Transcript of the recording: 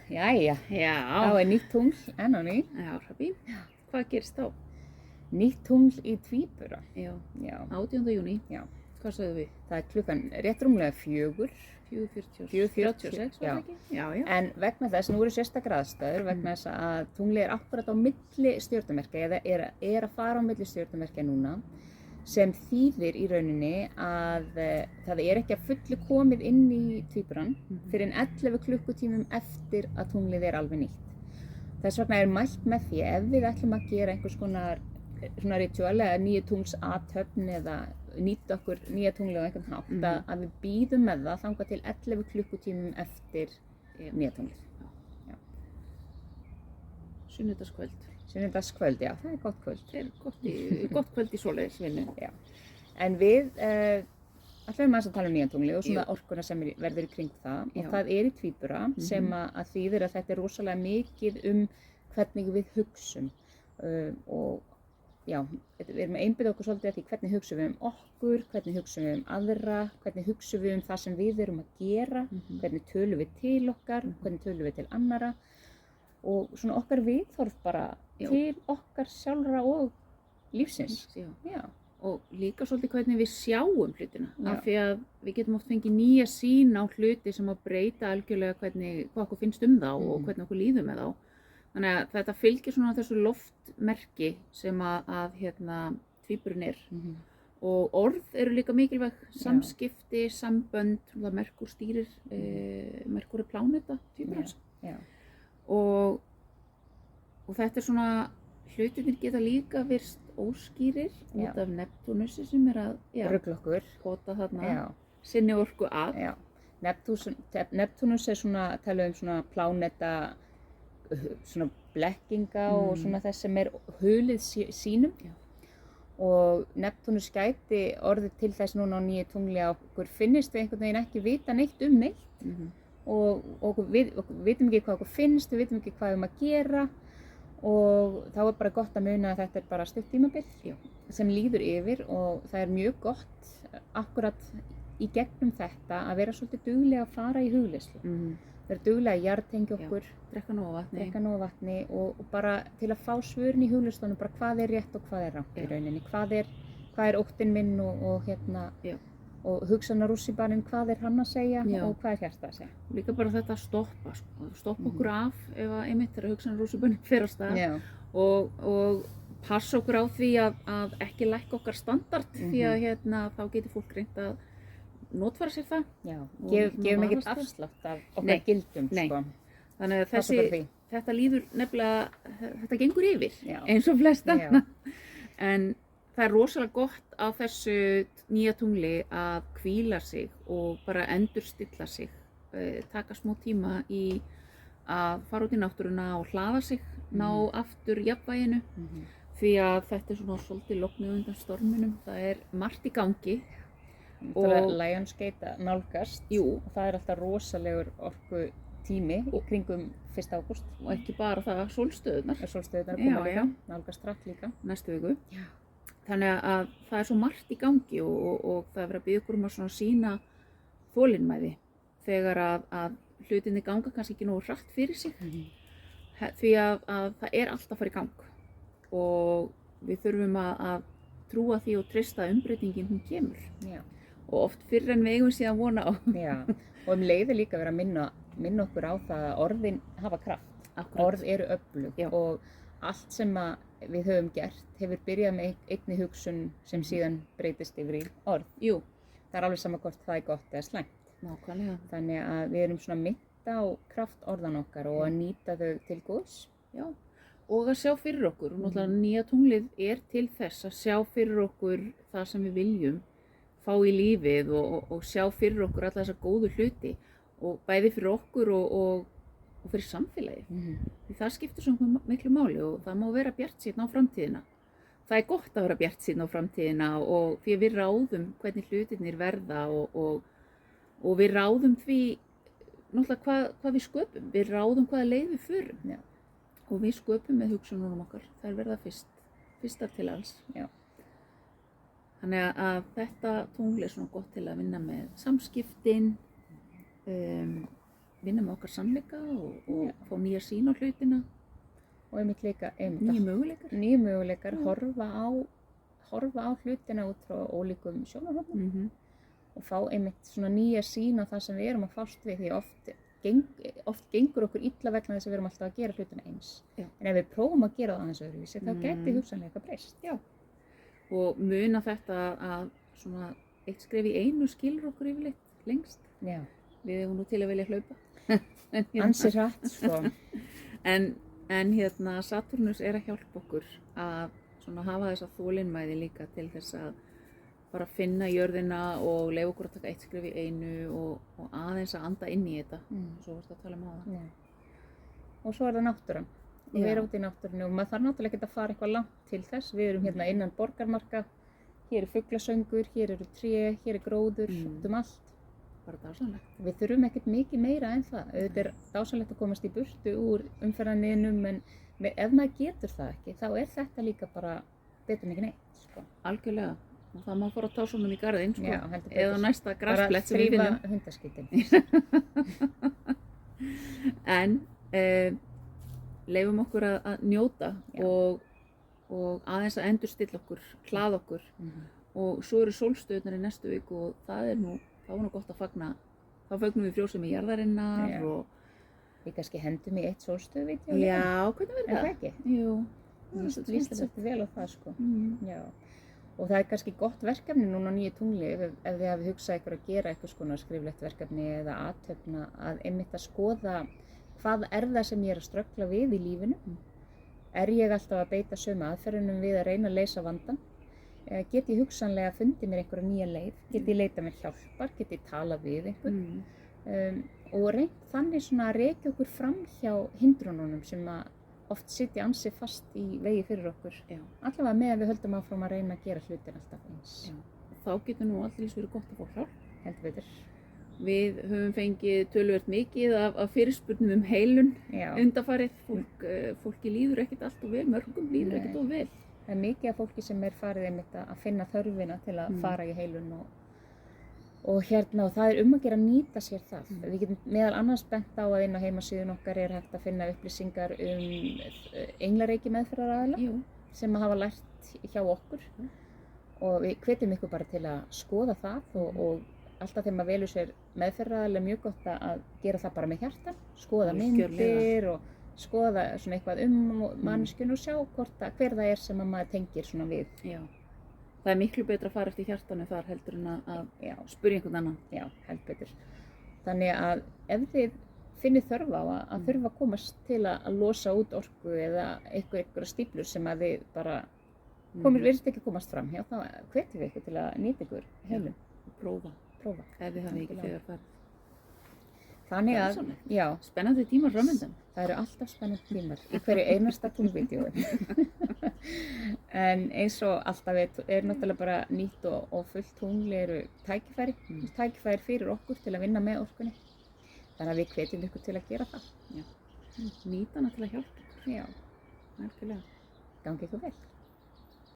Jæja, þá Já, nýtt tungl enn á ný. já, Hrafí. Hvað gerist þá? Nýtt tungl í Tvíbura. Já, Já, 18. júní. já. Hvað sagðum við? Það er klukkan rétt rúmlega 4. 4:36 var já. það ekki? Já, já. En vegna þess, nú eru sérstakar aðstæður, vegna þess að tunglið er akkurat á milli stjörnumerkja, eða er að fara á milli stjörnumerkja núna, sem þýðir í rauninni að það er ekki að fullu komið inn í Tvíburann fyrir en 11 klukkutímum eftir að tunglið er alveg nýtt. Þess vegna er mælt með því ef við ætlum að gera einhvers konar svona ritual eða nýju tungls athöfn eða nýta okkur nýja tunglið á einhvern hátt að við bíðum með það þangað til 11 klukkutímum eftir nýja tunglið. Sunnudagskvöld. Sunnudagskvöld, já, það er gott kvöld. Það er gott kvöld í svoleiðisvinnu. Já. En við ætlum að tala um nýja tunglið og svona orkuna sem verður í kring það. Já. Og það er í Tvíbura sem að þýðir að þetta er rosalega mikið hvernig við hugsum. Og já, við erum að einbeita okkur svolítið að því hvernig hugsum við okkur, hvernig hugsum við aðra, hvernig hugsum við það sem við erum að gera, hvernig tölum við til okkar, hvernig tölum við til annara og svona okkar viðhorf bara til okkar sjálfra og lífsins. Já. Og líka svolítið hvernig við sjáum hlutina. Af því að við getum oft fengið nýja sýn á hluti sem að breyta algjörlega hvað okkur finnst þá og hvernig okkur líður með þá. Þannig að þetta fylgir svona þessu loftmerki sem að Tvíburinn er. Og orð eru líka mikilvæg, samskipti, sambönd, Merkúr stýrir, Merkúr er pláneta Tvíburans. Og þetta er svona, hlutirnir geta líka virst óskýrir út af Neptúnusi sem er að Rugla okkur. Kota þarna sinni orku að. Já. Neptúnus er svona, tala svona pláneta, svona blekkinga og svona þess sem er hulið sínum. Og Neptúnus gæti orðið til þess núna á nýju tungli að okkur finnist við einhvern veginn ekki vita neitt neitt. Og við vitum ekki hvað okkur finnst, við vitum ekki hvað við erum að gera og þá er bara gott að muna að þetta er bara stutt tímabil sem líður yfir og það er mjög gott akkurat í gegnum þetta að vera svolítið duglega að fara í hugleiðslu. Vera duglega að jarðtengja okkur, drekka nóg vatni og bara til að fá svörin í hugleiðslunum bara hvað er rétt og hvað er rangt í rauninni, hvað er óttinn minn og hugsanar rússíbanum hvað er hann að segja og hvað er hjarta að segja. Líka bara þetta að stoppa okkur af ef að einmitt þegar hugsanar rússíbanum fer á stað og passa okkur á því að ekki lækka okkar standard því að þá getur fólk reynt að notfæra sér það. Já, gefum ekkert afslátt af okkar gildum. Sko. Þannig að þetta líður nefnilega, þetta gengur yfir eins og flesta. En það er rosalega gott á þessu nýja tungli að hvíla sig og bara endurstilla sig, taka smá tíma í að fara út í náttúruna og hlaða sig, ná aftur jafnvæginu, því að þetta er svona svolítið lognið undan storminum, það er margt í gangi. Og Lionsgate nálgast og það er alltaf rosalegur orku tími í kringum 1. ágúst. Og ekki bara það, sólstöðunar. Sólstöðunar koma líka, nálgast rætt líka. Næstu viku. Þannig að það er svo margt í gangi og það er verið að biðja okkur að sýna þolinmæði þegar að hlutinni ganga kannski ekki nógu hratt fyrir sig. Því að það er alltaf að fara í gang og við þurfum að trúa því og treysta að umbreytingin hún kemur. Og oft fyrr en við eigum síðan vona á. Og leiði líka verið að minna okkur á það að orðin hafa kraft. Orð eru öflug og allt sem við höfum gert hefur byrjað með einni hugsun sem síðan breytist yfir í orð. Það er alveg sama hvort það er gott eða slæmt. Nákvæmlega. Þannig að við erum svona mitt á kraft orðan okkar og að nýta þau til góðs. Já, og að sjá fyrir okkur. Og náttúrulega nýja tunglið er til þess að sjá fyrir okkur það sem við viljum fá í lífið og sjá fyrir okkur alla þessa góðu hluti og bæði fyrir okkur og fyrir samfélagið. Því það skiptir svo miklu máli og það má vera bjartsýnn á framtíðina. Það er gott að vera bjartsýnn á framtíðina og því við ráðum hvernig hlutirnir verða og við ráðum því náttúrulega hvað við sköpum. Við ráðum hvaða leið við förum og við sköpum með hugsununum okkar. Það er verða fyrstar til alls. Þannig að þetta tungl er svona gott til að vinna með samskiptin, vinna með okkar sannleika og fá nýja sýn á hlutina, og einmitt líka nýja möguleikar. nýju möguleikar, horfa á hlutina út frá ólíkum sjónarhornum og fá einmitt svona nýja sýn á það sem við erum að fást við, því oft gengur okkur illa vegna þess að við erum alltaf að gera hlutina eins. Já. En ef við prófum að gera það aðeins öðruvísi, þá gæti hugsanlega eitthvað breyst. Já. Og muna þetta að svona eitt skref í einu skilur okkur yfirleitt lengst. Já. Við hefum nú til að vilja hlaupa. Ansi hratt, sko. En Satúrnus er að hjálpa okkur að svona hafa þessa þolinmæði líka til þess að bara finna jörðina og leyfa okkur að taka eitt skref í einu og aðeins að anda inn í þetta. Svo varst að tala um það. Já. Og svo er það náttúran. Og við erum út í náttúrunni og maður þarf náttúrulega ekki að fara eitthvað langt til þess. Við erum hérna innan borgarmarka, hér er fuglasöngur, hér eru tré, hér er gróður, út allt. Bara dásamlegt. Við þurfum ekkert mikið meira en það. Þetta er dásamlegt að komast í burtu úr umferðarniðnum, en ef maður getur það ekki, þá er þetta líka bara betur en ekki neitt, sko. Algjörlega. Og það má fara að tásunum í garðinn, sko. Já, heldur betur. Eða næsta grasplett sem við finnum. Bara þrífa hundaskítinn. En leifum okkur að njóta og aðeins að endurstilla okkur, hlaða okkur. Og svo eru sólstöðunar í næstu viku og það er nú gott að fagna. Þá fögnum við frjósemi jarðarinnar og við kannski hendum í eitt sólstöðuvídeó. Já, hvernig verður það? Er það ekki? Jú. Víst þetta vel á það, sko. Já. Og það er kannski gott verkefni núna á nýju tungli ef þið hafið hugsað ykkur að gera eitthvað svona skriflegt verkefni eða athöfna að einmitt að skoða hvað er það sem ég er að ströggla við í lífinu. Er ég alltaf að beita sömu aðferðunum við að reyna að leysa vandann? Get ég hugsanlega fundið mér einhverja nýja leið? Get ég leitað mér hjálpar? Get ég talað við einhvern? Og reynt þannig svona að rekja okkur fram hjá hindrununum sem að oft sitja ansi fast í vegi fyrir okkur. Já. Allavega með að við höldum áfram að reyna að gera hlutin alltaf eins. Já. Þá getur nú allir verið gott að fá hjálp. Heldur betur. Við höfum fengið töluvert mikið af fyrirspurnum um heilun undanfarið. Fólki líður ekkert allt of vel, mörgum líður ekkert of vel. Það er mikið af fólki sem er farið einmitt að finna þörfina til að fara í heilun og það er að gera að nýta sér það. Við getum meðal annars bent á að inn á heimasíðun okkar er hægt að finna upplýsingar englareiki meðferðaraðila sem hafa lært hjá okkur og við hvetjum ykkur bara til að skoða það og alltaf þegar maður velur sér meðferðaraðila er mjög gott að gera það bara með hjartan, skoða myndir og skoða svona eitthvað manneskjuna og sjá hver það er sem að maður tengir svona við. Já. Það er miklu betra að fara eftir hjartanu þar heldur en að spyrja einhvern annan. Já, heldur betur. Þannig að ef þið finnið þörf á að þurfa að komast til að losa út orku eða einhverja stíflur sem að þið bara virðist ekki komast fram hjá, þá hvetjum við ykkur til að nýta ykkur heilun. Prófa. Ef þið hafið ekki þegar farið. Þannig að, já. Spennandi tímar framöndan. Það eru alltaf spennandi tímar í hverju einasta tunglvídeói. En eins og alltaf er náttúrulega bara nýtt og fullt tungl eru tækifæri fyrir okkur til að vinna með orkunni. Þannig að við hvetjum ykkur til að gera það. Já. Nýta hana til að hjálpa ykkur. Já. Algjörlega. Gangi ykkur vel.